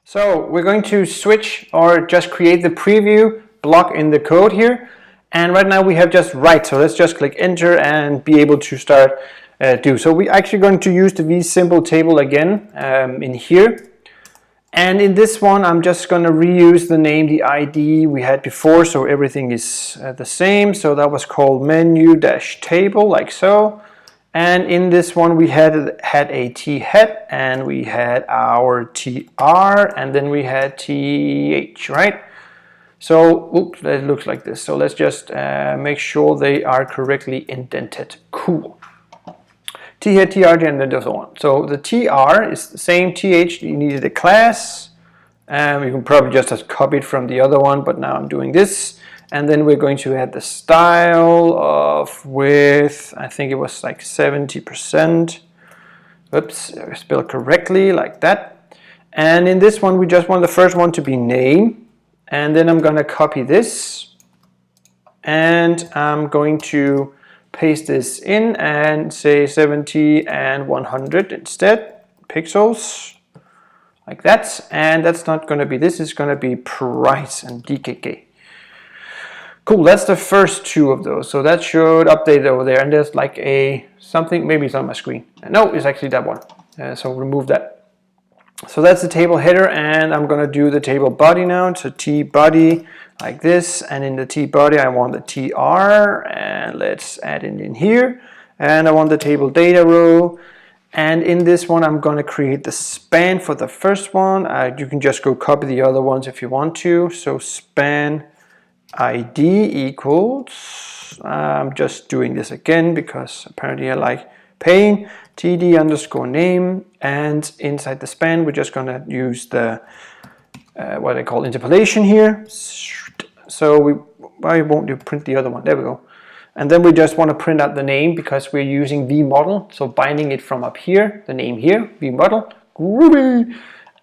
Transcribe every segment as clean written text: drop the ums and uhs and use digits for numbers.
So we're going to switch or just create the preview block in the code here. And right now we have just write. So let's just click enter and be able to start do. So we're actually going to use the vSimple table again in here. And in this one, I'm just going to reuse the name, the ID we had before. So everything is the same. So that was called menu-table, like so. And in this one, we had a t-head, and we had our tr, and then we had th, right? So, oops, it looks like this. So let's just make sure they are correctly indented. Cool. T-head, tr, and then so on. So the tr is the same. Th, you needed a class. You can probably just have copied from the other one, but now I'm doing this. And then we're going to add the style of width. I think it was like 70%. Oops, spelled correctly, like that. And in this one, we just want the first one to be name. And then I'm going to copy this. And I'm going to paste this in and say 70 and 100 instead. Pixels. Like that. And that's not going to be, this is going to be price and DKK. Cool, that's the first two of those. So that should update over there. And there's like a something, maybe it's on my screen. No, it's actually that one. So remove that. So that's the table header, and I'm gonna do the table body now. So T body like this, and in the T body I want the TR, and let's add it in here. And I want the table data row. And in this one, I'm going to create the span for the first one. You can just go copy the other ones if you want to. So span ID equals, I'm just doing this again because apparently I like paying, td underscore name, and inside the span we're just going to use the what I call interpolation here. So why won't you print the other one? There we go. And then we just want to print out the name because we're using vModel, so binding it from up here, the name here, vModel, groovy,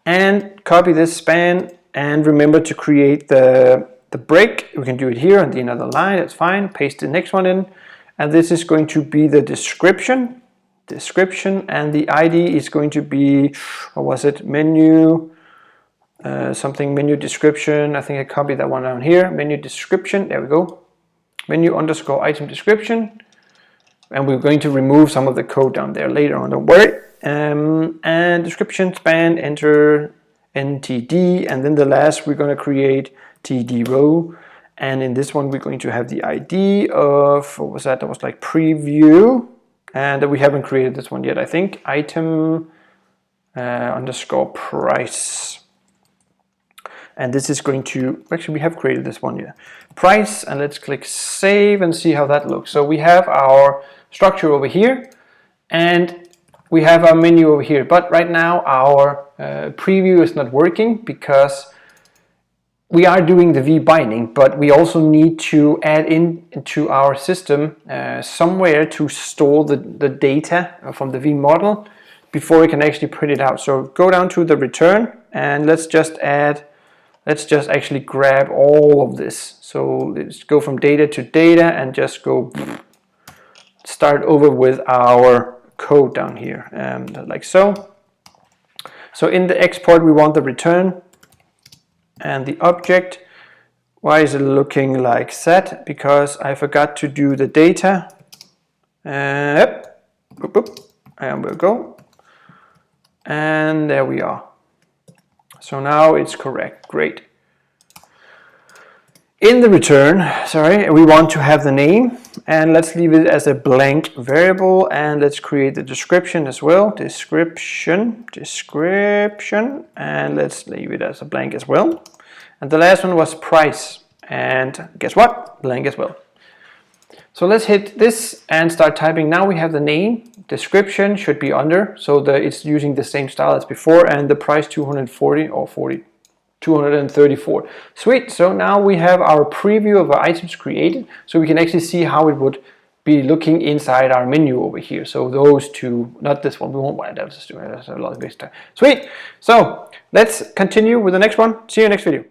and copy this span, and remember to create the break. We can do it here on the another line, that's fine. Paste the next one in, and this is going to be the description, and the ID is going to be, what was it, menu, something menu description. I think I copied that one down here, menu description, there we go. Menu underscore item description, and we're going to remove some of the code down there later on, don't worry. And description span, enter ntd, and then the last we're going to create td row, and in this one we're going to have the ID of, what was that? That was like preview, and we haven't created this one yet, I think. Item underscore price. And this is going to, actually we have created this one here, price, and let's click save and see how that looks. So we have our structure over here, and we have our menu over here, but right now our preview is not working because we are doing the v binding, but we also need to add into our system somewhere to store the data from the vModel before we can actually print it out. So go down to the return, and let's just actually grab all of this. So let's go from data to data and just go start over with our code down here, like so. So in the export we want the return and the object. Why is it looking like that? Because I forgot to do the data. Boop, boop. And we'll go. And there we are. So now it's correct. Great. In the return, we want to have the name, and let's leave it as a blank variable, and let's create the description as well. Description, and let's leave it as a blank as well. And the last one was price, and guess what? Blank as well. So let's hit this and start typing. Now we have the name, description should be under, so it's using the same style as before, and the price 240 or 40. 234. Sweet. So now we have our preview of our items created, so we can actually see how it would be looking inside our menu over here. So those two, not this one, we won't want that. That's a lot of waste time. Sweet. So let's continue with the next one. See you next video.